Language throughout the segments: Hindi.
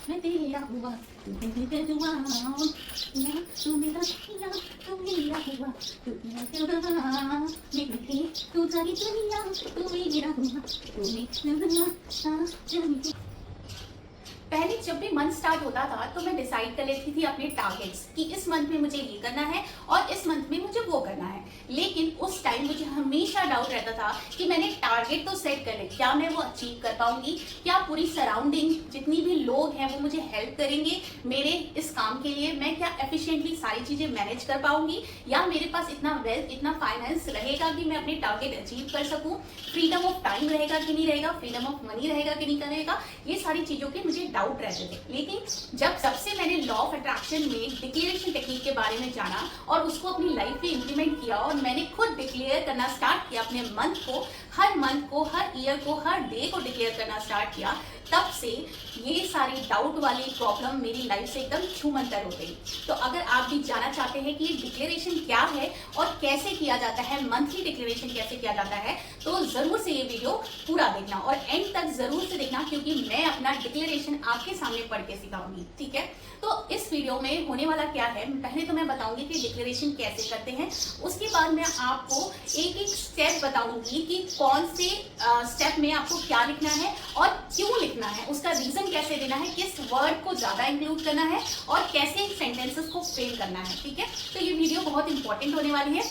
मैं तेरा हुआ तू मेरा हुआ, मैं तू मेरा किया तू मेरा हुआ, तू मेरा तेरा मेरी तू सारी दुनिया तू मेरा हुआ, तू मेरा। पहले जब भी मंथ स्टार्ट होता था तो मैं डिसाइड कर लेती थी अपने टारगेट्स कि इस मंथ में मुझे ये करना है और इस मंथ में मुझे वो करना है। लेकिन उस टाइम मुझे हमेशा डाउट रहता था कि मैंने टारगेट तो सेट कर ले, क्या मैं वो अचीव कर पाऊंगी, क्या पूरी सराउंडिंग जितनी भी लोग हैं वो मुझे हेल्प करेंगे मेरे इस काम के लिए, मैं क्या एफिशिएंटली सारी चीजें मैनेज कर पाऊंगी, या मेरे पास इतना वेल्थ इतना फाइनेंस रहेगा कि मैं अपने टारगेट अचीव कर सकूं, फ्रीडम ऑफ टाइम रहेगा कि नहीं रहेगा, फ्रीडम ऑफ मनी रहेगा कि नहीं रहेगा, ये सारी चीजों के मुझे डाउट रहते थे। लेकिन जब सबसे मैंने लॉ ऑफ अट्रैक्शन में डिक्लेरेशन टेक्निक के बारे में जाना और उसको अपनी लाइफ में इंप्लीमेंट किया और मैंने खुद डिक्लेयर करना स्टार्ट किया अपने मंथ को, हर ईयर को, हर डे को डिक्लेयर करना स्टार्ट किया, तब से ये सारी डाउट वाली प्रॉब्लम मेरी लाइफ से एकदम छूमंतर हो गई। तो अगर आप भी जानना चाहते हैं कि ये डिक्लेरेशन क्या है और कैसे किया जाता है, मंथली डिक्लेरेशन कैसे किया जाता है, तो जरूर से ये वीडियो पूरा देखना और एंड तक जरूर से देखना, क्योंकि मैं अपना डिक्लेरेशन आपके सामने पढ़ के सिखाऊंगी। ठीक है, तो इस वीडियो में होने वाला क्या है, पहले तो मैं बताऊंगी कि डिक्लेरेशन कैसे करते हैं, उसके बाद मैं आपको एक एक स्टेप बताऊंगी कि कौन से स्टेप में आपको क्या लिखना है और क्यों लिखना है, उसका रीजन कैसे देना है, किस वर्ड को ज्यादा इंक्लूड करना है और कैसे सेंटेंसेस को फ्रेम करना है। ठीक है, तो ये वीडियो बहुत इंपॉर्टेंट होने वाली है।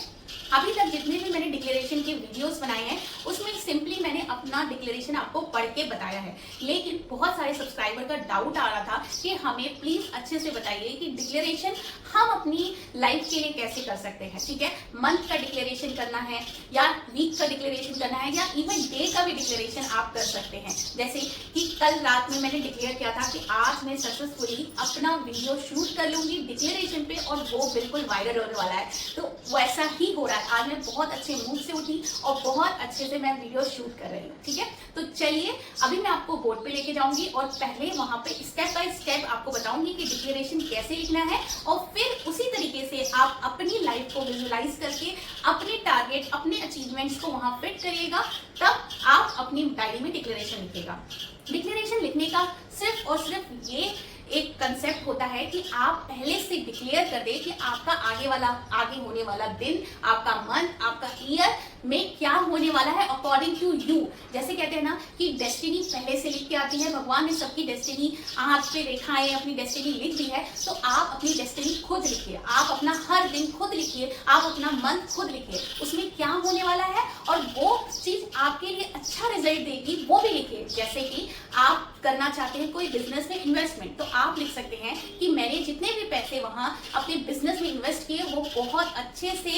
अभी तक जितने भी मैंने डिक्लेरेशन के वीडियोस बनाए हैं उसमें सिंपली मैंने अपना डिक्लेरेशन आपको पढ़ के बताया है, लेकिन बहुत सारे सब्सक्राइबर का डाउट आ रहा था कि हमें प्लीज अच्छे से बताइए कि डिक्लेरेशन हम अपनी लाइफ के लिए कैसे कर सकते हैं। ठीक है, मंथ का डिक्लेरेशन करना है या वीक का डिक्लेरेशन करना है या इवन डे का भी डिक्लेरेशन आप कर सकते हैं। जैसे कि कल रात में मैंने डिक्लेयर किया था कि आज मैं सक्सेसफुली अपना वीडियो शूट कर लूंगी डिक्लेरेशन पे और वो बिल्कुल वायरल होने वाला है, तो वैसा ही हो रहा है। आज मैं बहुत अच्छे मूड से उठी और बहुत अच्छे से मैं वीडियो शूट कर रही हूँ। ठीक है, तो चलिए अभी मैं आपको बोर्ड पे लेके जाऊंगी और पहले वहां पे स्टेप बाय स्टेप आपको बताऊंगी कि डिक्लेरेशन कैसे लिखना है और फिर उसी तरीके से आप अपनी लाइफ को विजुअलाइज करके अपने टारगेट अपने अचीवमेंट्स को वहां फिट करिएगा, तब आप अपनी डायरी में डिक्लेरेशन लिखिएगा। डिक्लेरेशन लिखने का सिर्फ और सिर्फ ये एक कंसेप्ट होता है कि आप पहले से डिक्लेयर कर दे कि आपका आगे होने वाला दिन, आपका मंथ, आपका ईयर में क्या होने वाला है अकॉर्डिंग टू यू। जैसे कहते हैं ना कि डेस्टिनी पहले से लिख के आती है, भगवान ने सबकी डेस्टिनी हाथ पे रेखाएं अपनी डेस्टिनी लिख दी है, तो आप अपनी डेस्टिनी खुद लिखिए, आप अपना हर दिन खुद लिखिए, आप अपना मंथ खुद लिखिए, उसमें क्या होने वाला है और वो चीज आपके लिए अच्छा रिजल्ट देगी वो भी लिखिए। जैसे कि आप करना चाहते हैं कोई बिजनेस में इन्वेस्टमेंट, तो आप लिख सकते हैं कि मैंने जितने भी पैसे वहां अपने बिजनेस में इन्वेस्ट किए वो बहुत अच्छे से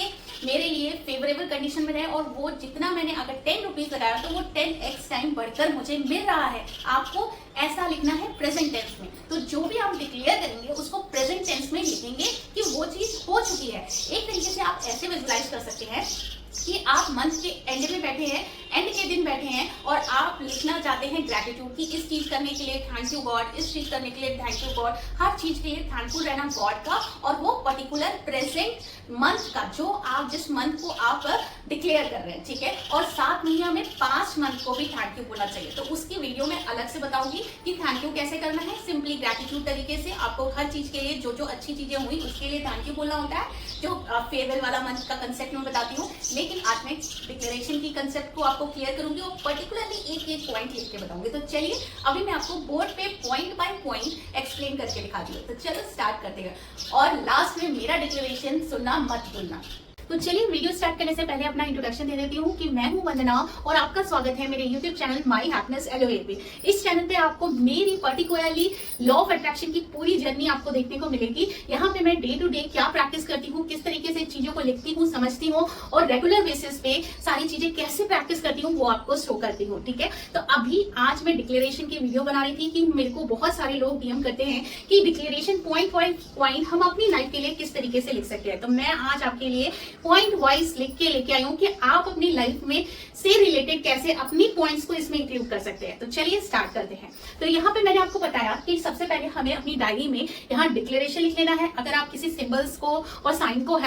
मेरे लिए फेवरेबल कंडीशन में रहे और वो जितना मैंने अगर 10 रुपीज लगाया तो वो 10x टाइम बढ़कर मुझे मिल रहा है। आपको ऐसा लिखना है प्रेजेंट टेंस में, तो जो भी आप डिक्लेयर करेंगे उसको प्रेजेंट टेंस में लिखेंगे कि वो चीज हो चुकी है। एक तरीके से आप ऐसे विजुअलाइज कर सकते हैं कि आप मंथ के एंड में बैठे हैं, एंड के दिन बैठे हैं और आप लिखना चाहते हैं ग्रैटिट्यूड कि इस चीज करने के लिए थैंक यू गॉड, इस चीज करने के लिए थैंक यू गॉड, हर चीज के लिए थैंकफुल रहना गॉड का, और वो पर्टिकुलर प्रेजेंट मंथ का जो आप जिस मंथ को आप डिक्लेयर कर रहे हैं। ठीक है, और 7 महीना में 5 मंथ को भी थैंक यू बोलना चाहिए, तो उसकी वीडियो में अलग से बताऊंगी कि थैंक यू कैसे करना है। सिंपली ग्रैटिट्यूड तरीके से आपको हर चीज के लिए जो जो अच्छी चीजें हुई उसके लिए थैंक यू बोलना होता है, जो फेयरवेल वाला मंथ का कंसेप्ट में बताती हूँ। लेकिन आज मैं डिक्लेरेशन की कंसेप्ट को आपको क्लियर करूंगी और पर्टिकुलरली एक एक पॉइंट लिख के बताऊंगी। तो चलिए अभी मैं आपको बोर्ड पे पॉइंट बाय पॉइंट एक्सप्लेन करके दिखा दी, तो चलो स्टार्ट करते हैं और लास्ट में मेरा डिक्लेरेशन सुनना मत भूलना। तो चलिए वीडियो स्टार्ट करने से पहले अपना इंट्रोडक्शन दे देती हूँ कि मैं हूँ वंदना और आपका स्वागत है मेरे यूट्यूब चैनल माई हैप्पीनेस एलोवेट पे। इस चैनल पे आपको मेरी पर्टिकुलरली लॉ ऑफ अट्रैक्शन की पूरी जर्नी आपको देखने को मिलेगी। यहाँ पे मैं डे टू डे क्या प्रैक्टिस करती हूँ, किस तरीके से चीजों को लिखती हूँ, समझती हूँ और रेगुलर बेसिस पे सारी चीजें कैसे प्रैक्टिस करती हूँ वो आपको शो करती हूँ। ठीक है, तो अभी आज मैं डिक्लेरेशन की वीडियो बना रही थी कि मेरे को बहुत सारे लोग डीएम करते हैं कि डिक्लेरेशन पॉइंट बाय पॉइंट हम अपनी लाइफ के लिए किस तरीके से लिख सकते हैं। तो मैं आज आपके लिए पॉइंट वाइज लिख के लेके आई हूं कि आप अपनी लाइफ में से रिलेटेड कैसे अपनी पॉइंट्स को इसमें इंक्लूड कर सकते हैं। तो चलिए स्टार्ट करते हैं। तो यहाँ पे मैंने आपको बताया कि सबसे पहले हमें अपनी डायरी में यहाँ डिक्लेरेशन लिख लेना है। अगर आप किसी सिंबल्स को और साइन को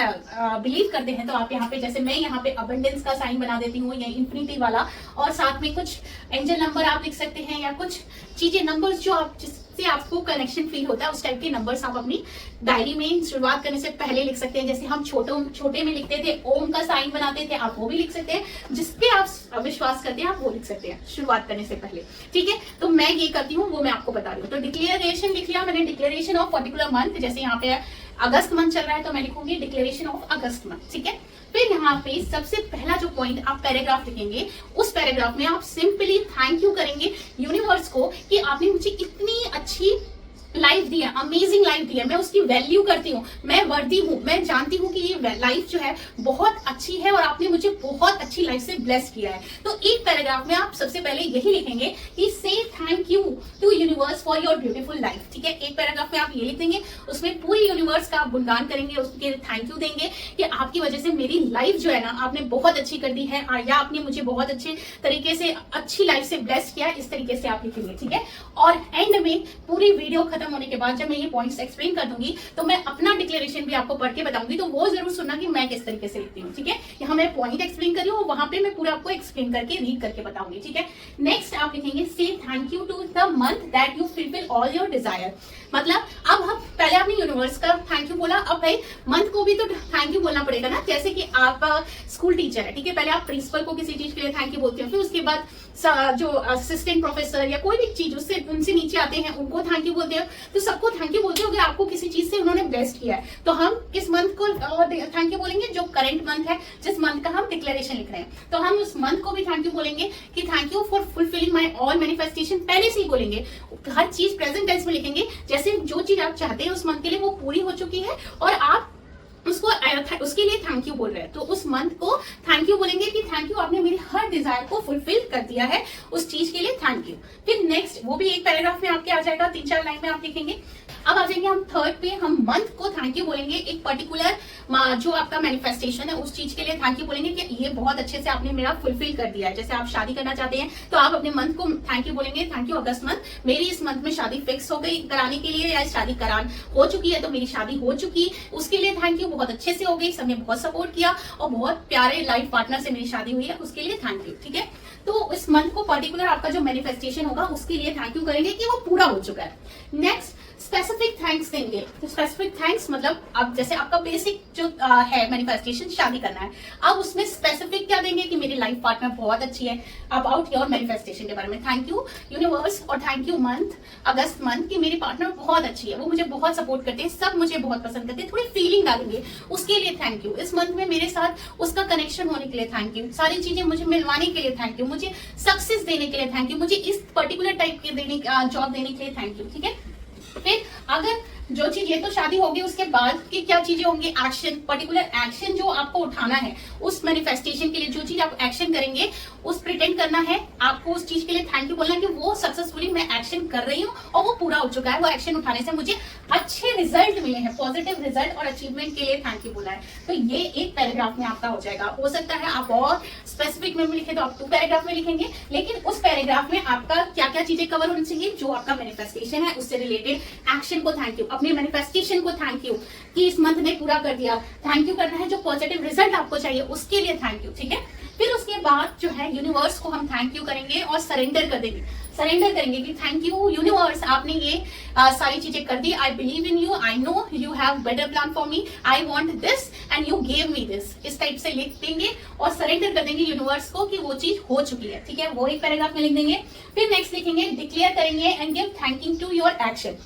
बिलीव करते हैं तो आप यहाँ पे, जैसे मैं यहाँ पे अबंडेंस का साइन बना देती हूँ या इन्फिनिटी वाला, और साथ में कुछ एंजल नंबर आप लिख सकते हैं या कुछ चीजें नंबर्स जो आप जिस से आपको कनेक्शन फील होता है, उस टाइप के नंबर्स आप अपनी डायरी में शुरुआत करने से पहले लिख सकते हैं। जैसे हम छोटे में लिखते थे, ओम का साइन बनाते थे, आप वो भी लिख सकते हैं। जिसपे आप विश्वास करते हैं आप वो लिख सकते हैं शुरुआत करने से पहले, ठीक है। तो मैं ये करती हूँ, वो मैं आपको बता रही हूँ। तो डिक्लेरेशन लिख लिया मैंने, डिक्लेरेशन ऑफ पर्टिकुलर मंथ। जैसे यहाँ पे अगस्त मंथ चल रहा है तो मैं लिखूंगी डिक्लेरेशन ऑफ अगस्त मंथ, ठीक है। फिर यहाँ पे सबसे पहला जो पॉइंट आप पैराग्राफ लिखेंगे, उस पैराग्राफ में आप सिंपली थैंक यू करेंगे यूनिवर्स को कि आपने मुझे इतनी अच्छी लाइफ दी है, अमेजिंग लाइफ दी है, मैं उसकी वैल्यू करती हूँ, मैं वर्दी हूँ, मैं जानती हूँ कि ये लाइफ जो है बहुत अच्छी है और आपने मुझे बहुत अच्छी लाइफ से ब्लेस किया है। तो एक पैराग्राफ में आप सबसे पहले यही लिखेंगे कि से thank you to universe for your beautiful life, ठीक है। एक पैराग्राफ में आप ये लिख देंगे, उसमें पूरी यूनिवर्स का आप गुणगान करेंगे, उसके थैंक यू देंगे कि आपकी वजह से मेरी लाइफ जो है ना आपने बहुत अच्छी कर दी है, या आपने मुझे बहुत अच्छे तरीके से अच्छी लाइफ से ब्लेस किया, इस तरीके से आप लिखेंगे, ठीक है। और एंड में पूरी वीडियो खत्म होने के बाद जब मैं ये पॉइंट्स एक्सप्लेन कर दूंगी तो मैं अपना डिक्लेरेशन भी आपको पढ़ के बताऊंगी, तो वो जरूर सुनना कि मैं किस तरीके से लिखती हूँ, ठीक है। यहाँ मैं पॉइंट एक्सप्लेन कर रही हूँ, वहां पे मैं पूरा आपको एक्सप्लेन करके रीड करके बताऊंगी, ठीक है। नेक्स्ट आप लिखेंगे से thank you to the month that you fulfil all your desire. मतलब अब हम पहले आपने यूनिवर्स का थैंक यू बोला, अब भाई मंथ को भी तो थैंक यू बोलना पड़ेगा ना। जैसे कि आप स्कूल टीचर है, ठीक है, पहले आप प्रिंसिपल को किसी चीज के लिए थैंक यू बोलते हो, फिर उसके बाद जो असिस्टेंट प्रोफेसर या कोई भी चीज उससे उनसे नीचे आते हैं उनको थैंक यू बोलते हो, तो सबको थैंक यू बोलते हो अगर आपको किसी चीज से उन्होंने ब्लेस्ड किया है। तो हम किस मंथ को थैंक यू बोलेंगे? जो करंट मंथ है, जिस मंथ का हम डिक्लेरेशन लिख रहे हैं, तो हम उस मंथ को भी थैंक यू बोलेंगे कि thank you for fulfilling my all manifestation. पहले से ही बोलेंगे, हर चीज प्रेजेंट टेंस में लिखेंगे, जैसे जो चीज आप चाहते हैं उस मंथ के लिए वो पूरी हो चुकी है और आप उसके लिए थैंक यू बोल रहे हैं, तो उस मंथ को थैंक यू बोलेंगे कि थैंक यू आपने मेरी हर डिजायर को फुलफिल कर दिया है, उस चीज के लिए थैंक यू। फिर नेक्स्ट वो भी एक पैराग्राफ में आपके आ जाएगा, 3-4 लाइन में आप लिखेंगे। अब आ जाएंगे हम थर्ड पे, हम मंथ को थैंक यू बोलेंगे, एक पर्टिकुलर जो आपका मैनिफेस्टेशन है उस चीज के लिए थैंक यू बोलेंगे कि ये बहुत अच्छे से आपने मेरा फुलफिल कर दिया है। जैसे आप शादी करना चाहते हैं तो आप अपने मंथ को थैंक यू बोलेंगे, थैंक यू अगस्त मंथ, मेरी इस मंथ में शादी फिक्स हो गई कराने के लिए, या शादी करान हो चुकी है तो मेरी शादी हो चुकी, उसके लिए थैंक यू, बहुत अच्छे से हो गई, सबने बहुत सपोर्ट किया और बहुत प्यारे लाइफ पार्टनर से मेरी शादी हुई है, उसके लिए थैंक यू, ठीक है। तो इस मंथ को पर्टिकुलर आपका जो मैनिफेस्टेशन होगा उसके लिए थैंक यू करेंगे कि वो पूरा हो चुका है। नेक्स्ट स्पेसिफिक थैंक्स देंगे। तो स्पेसिफिक थैंक्स मतलब अब जैसे आपका बेसिक जो है मैनिफेस्टेशन शादी करना है, अब उसमें स्पेसिफिक क्या देंगे कि मेरी लाइफ पार्टनर बहुत अच्छी है, अबाउट योर मैनिफेस्टेशन के बारे में थैंक यू यूनिवर्स और thank you month August month की मेरी पार्टनर बहुत अच्छी है, वो मुझे बहुत सपोर्ट करते हैं, सब मुझे बहुत पसंद करते हैं, थोड़ी फीलिंग डालेंगे उसके लिए थैंक यू। इस मंथ में मेरे साथ उसका कनेक्शन होने के लिए थैंक यू, सारी चीजें मुझे मिलवाने के लिए थैंक यू, मुझे सक्सेस देने के लिए थैंक यू, मुझे इस पर्टिकुलर टाइप के जॉब देने के लिए थैंक यू, ठीक है। फिर अगर जो चीज, ये तो शादी होगी, उसके बाद की क्या चीजें होंगी? एक्शन, पर्टिकुलर एक्शन जो आपको उठाना है उस मैनिफेस्टेशन के लिए, जो चीज आप एक्शन करेंगे उस प्रिटेंड करना है आपको, उस चीज के लिए थैंक यू बोलना है कि वो सक्सेसफुली मैं एक्शन कर रही हूँ और वो पूरा हो चुका है, वो एक्शन उठाने से मुझे अच्छे रिजल्ट मिले हैं, पॉजिटिव रिजल्ट और अचीवमेंट के लिए थैंक यू बोला है। तो ये एक पैराग्राफ में आपका हो जाएगा। हो सकता है आप और स्पेसिफिक में लिखे तो आप 2 पैराग्राफ में लिखेंगे, लेकिन उस पैराग्राफ में आपका क्या क्या चीजें कवर होनी चाहिए, जो आपका मैनिफेस्टेशन है उससे रिलेटेड एक्शन को थैंक यू, अपने मैनिफेस्टेशन को थैंक यू कि इस मंथ ने पूरा कर दिया, थैंक यू करना है, जो पॉजिटिव रिजल्ट आपको चाहिए उसके लिए थैंक यू, ठीक है। फिर उसके बाद जो है यूनिवर्स को हम थैंक यू करेंगे और सरेंडर कर देंगे, सरेंडर करेंगे कि थैंक यू यूनिवर्स, आपने ये सारी चीजें कर दी, I believe in you, I know you have better plan for me, I want this and you gave me this, इस टाइप से लिख देंगे और सरेंडर कर देंगे यूनिवर्स को कि वो चीज हो चुकी है, ठीक है। वो एक पैराग्राफ में लिख देंगे। फिर नेक्स्ट लिखेंगे डिक्लेयर करेंगे and give thanking to your action,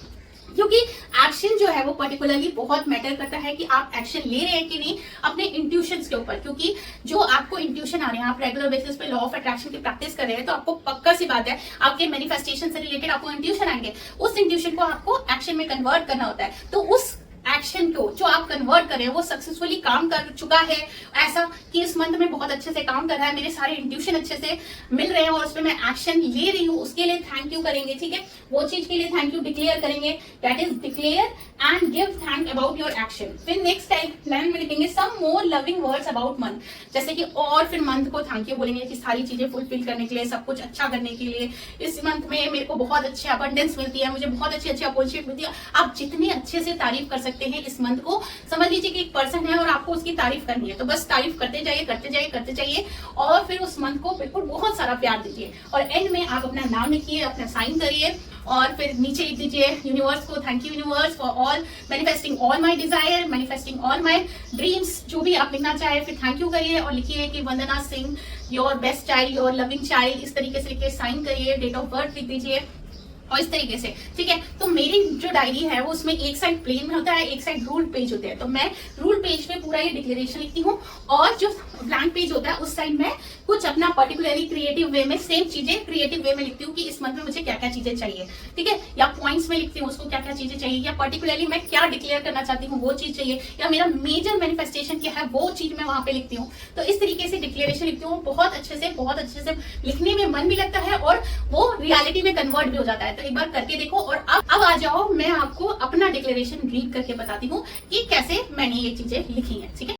क्योंकि एक्शन जो है वो पर्टिकुलरली बहुत मैटर करता है कि आप एक्शन ले रहे हैं कि नहीं अपने इंट्यूशंस के ऊपर, क्योंकि जो आपको इंट्यूशन आ रहे हैं, आप रेगुलर बेसिस पे लॉ ऑफ अट्रैक्शन की प्रैक्टिस कर रहे हैं, तो आपको पक्का सी बात है आपके मैनिफेस्टेशन से रिलेटेड आपको इंट्यूशन आएंगे, उस इंट्यूशन को आपको एक्शन में कन्वर्ट करना होता है। तो उस एक्शन को जो आप कन्वर्ट कर रहे हैं वो सक्सेसफुली काम कर चुका है, ऐसा कि इस मंथ में बहुत अच्छे से काम कर रहा है, मेरे सारे इंट्यूशन अच्छे से मिल रहे हैं और उस पर मैं एक्शन ले रही हूँ, उसके लिए थैंक यू करेंगे, ठीक है। वो चीज के लिए थैंक यू डिक्लेयर करेंगे, that is declare and give thank about your action. फिर नेक्स्ट लाइन में लिखेंगे सम मोर लविंग वर्ड्स अबाउट मंथ, जैसे कि और फिर मंथ को थैंक यू बोलेंगे कि सारी चीजें फुलफिल करने के लिए, सब कुछ अच्छा करने के लिए, इस मंथ में मेरे को बहुत अच्छी अबंडेंस मिलती है, मुझे बहुत अच्छी अच्छी अपॉर्चुनिटी मिलती है। आप जितने अच्छे से तारीफ कर सकते हैं इस मंथ को, समझ लीजिए कि एक पर्सन है और आपको उसकी तारीफ करनी है, तो बस तारीफ करते जाइए करते जाइए करते जाइए और फिर उस मंथ को बिल्कुल बहुत सारा प्यार दीजिए और एंड में आप अपना नाम लिखिए, अपना साइन करिए और फिर नीचे लिख दीजिए यूनिवर्स को, thank you universe for all manifesting all my desire, manifesting all my dreams, जो भी आप लिखना चाहे फिर थैंक यू करिए और लिखिए कि Vandana Singh your best child, your loving child, इस तरीके से लिखिए, साइन करिए, डेट ऑफ बर्थ लिख दीजिए और इस तरीके से, ठीक है। तो मेरी जो डायरी है वो उसमें एक साइड प्लेन में होता है, एक साइड रूल पेज होते हैं, तो मैं रूल पेज में पूरा ये डिक्लेरेशन लिखती हूँ और जो ब्लैंक पेज होता है उस साइड में कुछ अपना पर्टिकुलरली क्रिएटिव वे में सेम चीजें क्रिएटिव वे में लिखती हूँ कि इस मंथ में मुझे क्या क्या चीजें चाहिए, ठीक है, या पॉइंट्स में लिखती हूँ उसको क्या क्या चीजें चाहिए, या पर्टिकुलरली मैं क्या डिक्लेयर करना चाहती हूँ वो चीज चाहिए, या मेरा मेजर मैनिफेस्टेशन क्या है वो चीज मैं वहां पे लिखती हूँ। तो इस तरीके से डिक्लेरेशन लिखती हूँ, बहुत अच्छे से लिखने में मन भी लगता है और वो रियलिटी में कन्वर्ट भी हो जाता है। तो एक बार करके देखो और अब आ जाओ, मैं आपको अपना डिक्लेरेशन रीड करके बताती हूँ कि कैसे मैंने ये चीजें लिखी हैं, ठीक है।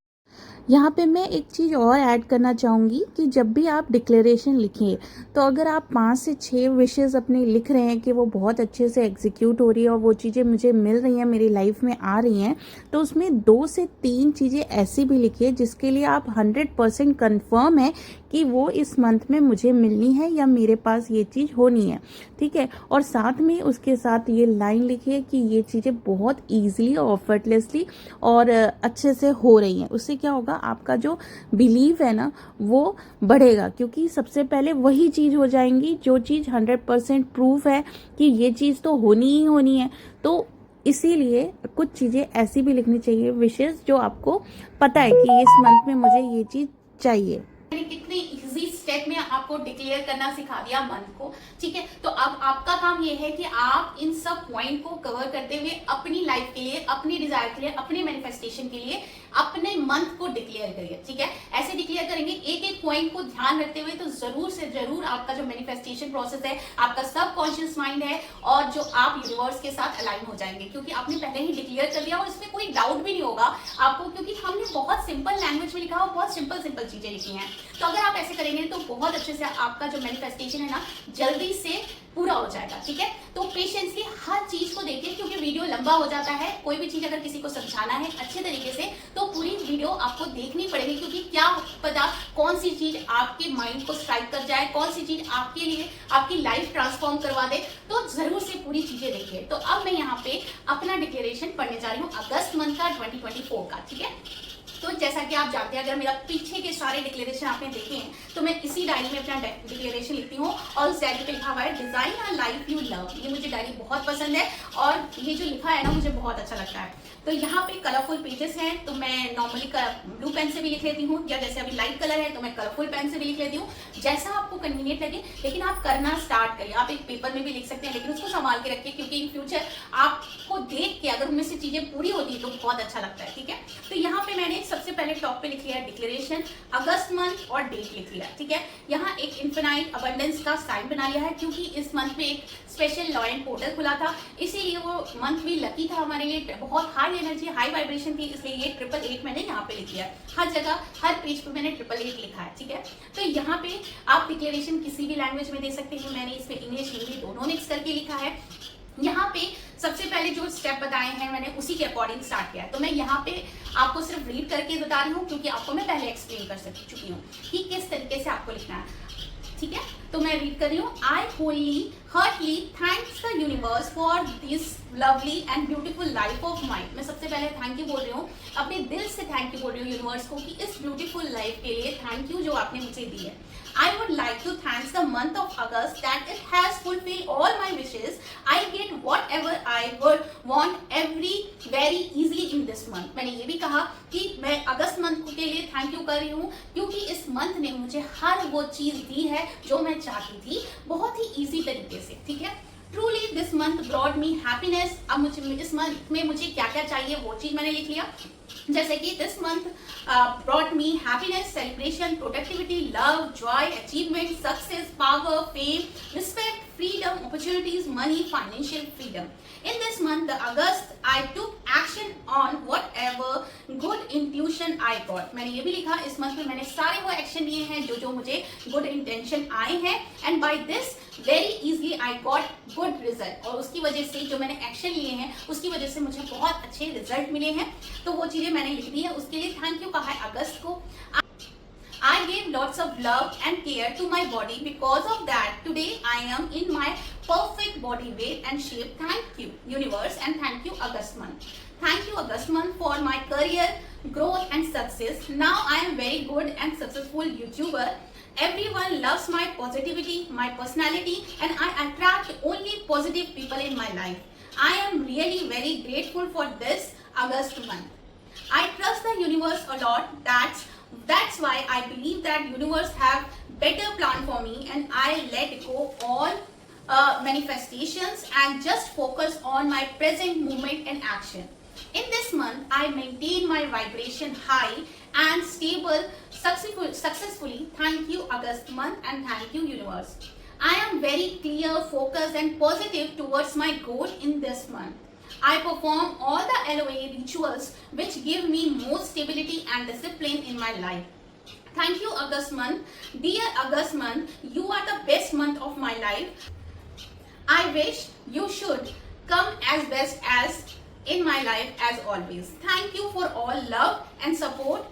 यहाँ पे मैं एक चीज़ और ऐड करना चाहूँगी कि जब भी आप डिक्लेरेशन लिखें तो अगर आप 5 से 6 विशेज़ अपने लिख रहे हैं कि वो बहुत अच्छे से एग्जीक्यूट हो रही है और वो चीज़ें मुझे मिल रही हैं, मेरी लाइफ में आ रही हैं, तो उसमें 2 से 3 चीज़ें ऐसी भी लिखिए जिसके लिए आप 100% कन्फर्म है कि वो इस मंथ में मुझे मिलनी है या मेरे पास ये चीज़ होनी है, ठीक है। और साथ में उसके साथ ये लाइन लिखिए कि ये चीज़ें बहुत ईजिली और एफर्टलेसली और अच्छे से हो रही हैं। उससे क्या होगा, आपका जो बिलीव है ना वो बढ़ेगा, क्योंकि सबसे पहले वही चीज़ हो जाएंगी जो चीज़ 100% प्रूफ है कि ये चीज़ तो होनी ही होनी है। तो इसीलिए कुछ चीज़ें ऐसी भी लिखनी चाहिए विशेष जो आपको पता है कि इस मंथ में मुझे ये चीज़ चाहिए। मैंने कितने इजी स्टेप में आपको डिक्लेयर करना सिखा दिया मन को, ठीक है। तो अब आपका काम ये है कि आप इन सब पॉइंट को कवर करते हुए अपनी लाइफ के लिए, अपनी डिजायर के लिए, अपने मैनिफेस्टेशन के लिए अपने मंथ को डिक्लेयर करिए, ठीक है। ऐसे डिक्लेयर करेंगे एक एक पॉइंट को ध्यान रखते हुए, तो जरूर से जरूर आपका जो मैनिफेस्टेशन प्रोसेस है, आपका सबकॉन्शियस माइंड है और जो आप यूनिवर्स के साथ अलाइन हो जाएंगे, क्योंकि आपने पहले ही डिक्लेयर कर लिया और इसमें कोई डाउट भी नहीं होगा आपको, क्योंकि हमने बहुत सिंपल लैंग्वेज में लिखा और बहुत सिंपल चीजें लिखी हैं। तो अगर आप ऐसे करेंगे तो बहुत अच्छे से आपका जो मैनिफेस्टेशन है ना जल्दी से पूरा हो जाएगा, ठीक है। तो पेशेंसली हर चीज को देखिए, क्योंकि वीडियो लंबा हो जाता है। कोई भी चीज अगर किसी को समझाना है अच्छे तरीके से तो पूरी वीडियो आपको देखनी पड़ेगी, क्योंकि क्या पता कौन सी चीज आपके माइंड को स्ट्राइक कर जाए, कौन सी चीज आपके लिए आपकी लाइफ ट्रांसफॉर्म करवा दे। तो जरूर से पूरी चीजें देखिए। तो अब मैं यहाँ पे अपना डिक्लेरेशन पढ़ने जा रही हूँ अगस्त मंथ का 2024 का, ठीक है। तो जैसा कि आप जानते हैं, अगर मेरा पीछे के सारे डिक्लेरेशन आपने देखे हैं तो मैं इसी डायरी में अपना डिक्लेरेशन लिखती हूँ और उस डायरी पे लिखा हुआ है design a life you love. ये मुझे डायरी बहुत पसंद है और ये जो लिखा है ना मुझे बहुत अच्छा लगता है। तो यहाँ पे कलरफुल पेजेस हैं, तो मैं नॉर्मली ब्लू पेन से भी लिख लेती हूँ, या जैसे अभी लाइट कलर है तो मैं कलरफुल पेन से भी लिख लेती हूँ, जैसा आपको कन्वीनियंट लगे। लेकिन आप करना स्टार्ट करिए, आप एक पेपर में भी लिख सकते हैं, लेकिन उसको संभाल के रखिए, क्योंकि इन फ्यूचर आपको देख के अगर उनमें से चीजें पूरी होती है तो बहुत अच्छा लगता है, ठीक है। तो यहाँ पे मैंने सबसे पहले टॉप पे लिख लिया है डिक्लेरेशन, अगस्त मंथ और डेट लिख लिया, ठीक है। यहाँ एक इन्फिनाइट अबंडेंस का साइन बना लिया है, क्योंकि इस मंथ में एक स्पेशल लॉयन पोर्टल खुला था, इसीलिए वो मंथ भी लकी था हमारे लिए, बहुत हाई एनर्जी हाई वाइब्रेशन थी, इसलिए ये 888 मैंने यहाँ पे लिख लिया। हर जगह हर पेज पे मैंने 888 लिखा है, ठीक है। तो यहाँ पे आप डिक्लेरेशन किसी भी लैंग्वेज में दे सकते हैं, मैंने इसमें इंग्लिश हिंदी दोनों मिक्स करके लिखा है। यहाँ पे सबसे पहले जो स्टेप बताए हैं मैंने उसी के अकॉर्डिंग स्टार्ट किया है। तो मैं यहाँ पे आपको सिर्फ रीड करके बता रही हूँ, क्योंकि आपको मैं पहले एक्सप्लेन कर चुकी हूँ कि किस तरीके से आपको लिखना है, ठीक है। तो मैं रीड कर रही हूँ। I wholeheartedly thanks the universe for this lovely and beautiful life of mind. मैं सबसे पहले थैंक यू बोल रही हूँ, अपने दिल से थैंक यू बोल रही हूँ यूनिवर्स को कि इस ब्यूटीफुल लाइफ के लिए थैंक यू जो आपने मुझे दी है। I would like to thank the month of August that it has fulfilled all my wishes. I get whatever I would want very easily in this month. मैंने ये भी कहा कि मैं अगस्त मंथ के लिए थैंक यू कर रही हूँ, क्योंकि इस मंथ ने मुझे हर वो चीज दी है जो मैं चाहती थी, बहुत ही इजी तरीके से, ठीक है। Truly this month brought me happiness। अब मुझे इस मंथ में मुझे क्या क्या चाहिए वो चीज मैंने लिख लिया, जैसे कि this month brought me happiness, celebration, productivity, love, Joy, achievement, success, power, fame, respect, freedom, opportunities, money, financial freedom. In this month, the August, I took action on whatever good intuition I got. मैंने ये भी लिखा इस मंथ में मैंने सारे वो एक्शन लिए हैं जो जो मुझे गुड इंटेंशन आए हैं, and by this very easily I got good result. और उसकी वजह से जो मैंने एक्शन लिए हैं उसकी वजह से मुझे बहुत अच्छे रिजल्ट मिले हैं। तो वो चीजें मैंने लिख दी है, उसके लिए थैंक यू कहा है अगस्त को। I gave lots of love and care to my body. Because of that, today I am in my perfect body weight and shape. Thank you, universe, and thank you, August month. Thank you, August month, for my career growth and success. Now I am very good and successful YouTuber. Everyone loves my positivity, my personality, and I attract only positive people in my life. I am really very grateful for this August month. I trust the universe a lot. That's why I believe that universe have better plan for me, and I let go all manifestations and just focus on my present moment and action. In this month, I maintain my vibration high and stable successfully. Thank you, August month, and thank you, universe. I am very clear, focused, and positive towards my goal in this month. I perform all the LOA rituals which give me more stability and discipline in my life. Thank you, August month. Dear August month, you are the best month of my life. I wish you should come as best as in my life as always. Thank you for all love and support.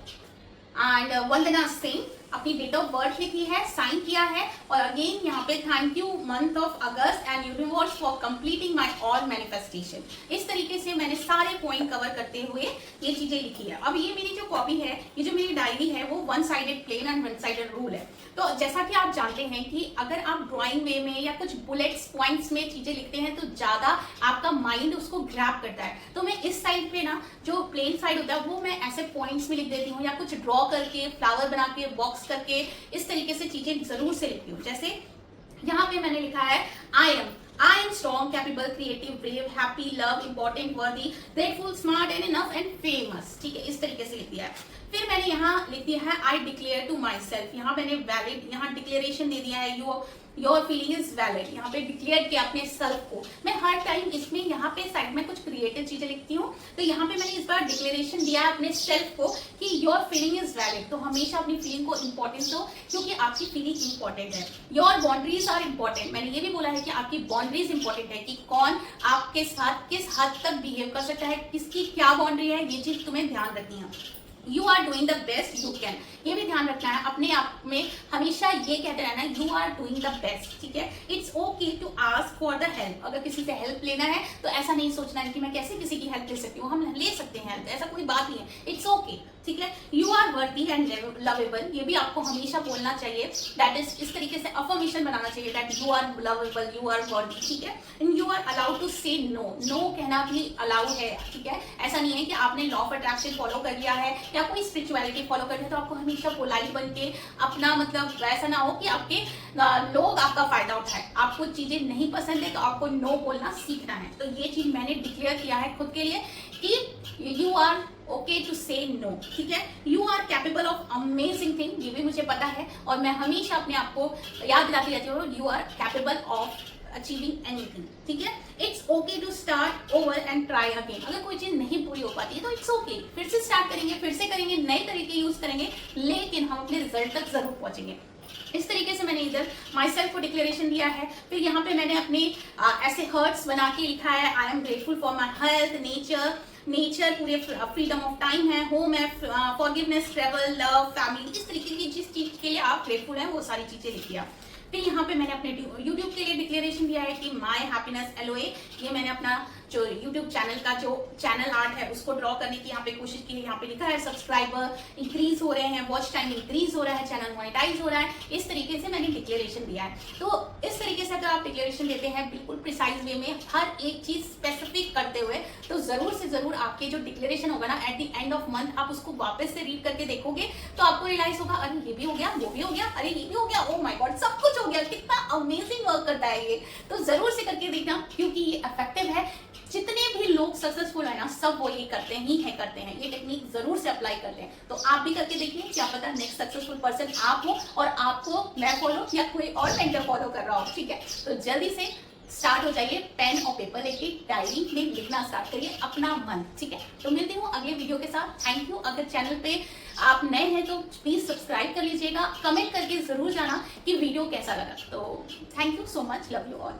And वंदना सिंह अपनी डेट ऑफ बर्थ लिखी है, साइन किया है, और अगेन यहाँ पे thank you month of August and universe for completing my all manifestation. इस तरीके से मैंने सारे पॉइंट कवर करते हुए ये चीजें लिखी है। अब ये मेरी जो कॉपी है, ये जो मेरी डायरी है, वो one sided plan and one sided rule है। तो जैसा कि आप जानते हैं कि अगर आप ड्राइंग वे में या कुछ बुलेट्स पॉइंट्स में चीजें लिखते हैं तो ज्यादा आपका माइंड उसको ग्रैब करता है। तो मैं इस साइड पे ना, जो प्लेन साइड होता है, वो मैं ऐसे पॉइंट्स में लिख देती हूँ, या कुछ ड्रॉ करके, फ्लावर बना के, बॉक्स करके, इस तरीके से चीजें जरूर से लिखती हूँ। जैसे यहाँ पे मैंने लिखा है I am strong, capable, creative, brave, happy, love, important, worthy, grateful, smart and enough and famous। ठीक है, इस तरीके से लिख दिया है। फिर मैंने यहाँ लिख दिया है I declare to myself। यहाँ मैंने वैलिड, यहाँ डिक्लेरेशन दे दिया है, योर फीलिंग इज वैलिड। यहाँ पे डिक्लेयर किया अपने सेल्फ को। मैं हर टाइम इसमें यहाँ पे साइड में कुछ क्रिएटिव चीजें लिखती हूँ, तो यहाँ पे मैंने इस बार डिक्लेरेशन दिया है अपने सेल्फ को कि योर फीलिंग इज वैलिड। तो हमेशा अपनी फीलिंग को इंपॉर्टेंस दो, क्योंकि आपकी फीलिंग इंपॉर्टेंट है। Your boundaries are important. मैंने ये भी बोला है कि आपकी बाउंड्रीज इंपॉर्टेंट है, कि कौन आपके साथ किस हद तक बिहेव कर सकता है, किसकी क्या बाउंड्री है, ये चीज तुम्हें ध्यान रखनी है। You are doing the best you can, ये भी ध्यान रखना है अपने आप में, हमेशा ये कहते रहना है you are doing the best. ठीक है, it's okay to ask for the help. अगर किसी से हेल्प लेना है तो ऐसा नहीं सोचना है कि मैं कैसे किसी की हेल्प ले सकती हूँ, हम ले सकते हैं हेल्प, ऐसा कोई बात नहीं है, इट्स ओके। ठीक है, you are worthy and lovable, ये भी आपको हमेशा बोलना चाहिए। दैट इज, इस तरीके से अफर्मेशन बनाना चाहिए that you are lovable, you are worthy. ठीक है, and you are allowed to say no. No कहना भी अलाउड है। ठीक है, ऐसा नहीं है कि आपने लॉ ऑफ अट्रैक्शन फॉलो कर लिया है या कोई स्पिरिचुअलिटी फॉलो कर लिया है तो आपको हमेशा पोलाइट बन के अपना, मतलब ऐसा ना हो कि आपके लोग आपका फायदा उठाए। आपको चीजें नहीं पसंद है तो आपको नो बोलना सीखना है। तो ये चीज मैंने डिक्लेयर किया है खुद के लिए कि you are okay to say no. ठीक है, you are capable of amazing thing, ये भी मुझे पता है, और मैं हमेशा अपने आप को याद दिलाती रहती हूँ you are capable of achieving anything. ठीक है, it's okay to start over and try again. अगर कोई चीज नहीं पूरी हो पाती है तो इट्स ओके, फिर से स्टार्ट करेंगे, फिर से करेंगे, नए तरीके यूज करेंगे, लेकिन हम अपने रिजल्ट तक जरूर पहुंचेंगे। इस तरीके से मैंने इधर माई सेल्फ को डिक्लेरेशन दिया है। फिर यहाँ पे मैंने अपने ऐसे हर्ट्स बना के लिखा है I am grateful for my health, nature पूरे फ्रीडम ऑफ टाइम है, होम है, फॉरगिवनेस, ट्रेवल, लव, फैमिली। इस तरीके की जिस चीज के लिए आप ग्रेटफुल हैं वो सारी चीजें लिखिए। फिर यहाँ पे मैंने अपने YouTube के लिए डिक्लेरेशन दिया है कि माई हैप्पीनेस LOA, ये मैंने अपना जो YouTube चैनल का जो चैनल आर्ट है उसको ड्रॉ करने की यहाँ पे कोशिश की है। यहाँ पे लिखा है सब्सक्राइबर इंक्रीज हो रहे हैं, वॉच टाइम इंक्रीज हो रहा है, चैनल मोनेटाइज हो रहा है। इस तरीके से मैंने डिक्लेरेशन दिया है। तो इस तरीके से अगर आप डिक्लेरेशन देते हैं बिल्कुल प्रिसाइज वे में, हर एक चीज स्पेसिफिक करते हुए, तो जरूर से जरूर आपके जो डिक्लेरेशन होगा ना, at the end of month आप उसको वापस से रीड करके देखोगे तो आपको रियलाइज होगा अरे ये भी हो गया, वो भी हो गया, अरे ये भी हो गया, ओ माय गॉड सब कुछ हो गया, कितना अमेजिंग वर्क करता है ये। तो जरूर से करके देखना, क्योंकि ये इफेक्टिव है। जितने भी लोग सक्सेसफुल है ना, सब वो ये करते हैं, ये टेक्निक जरूर से अप्लाई करते हैं। तो आप भी करके देखिए, क्या पता नेक्स्ट सक्सेसफुल पर्सन आप हो और आपको मैं फॉलो या कोई और मेंटर फॉलो कर रहा हो। ठीक है, तो जल्दी से स्टार्ट हो जाइए, पेन और पेपर लेके डायरी में लिखना स्टार्ट करिए अपना मन। ठीक है, तो मिलती हूँ अगले वीडियो के साथ। Thank you. अगर चैनल पे आप नए हैं तो प्लीज सब्सक्राइब कर लीजिएगा, कमेंट करके जरूर जाना कि वीडियो कैसा लगा। तो thank you so much, love you all.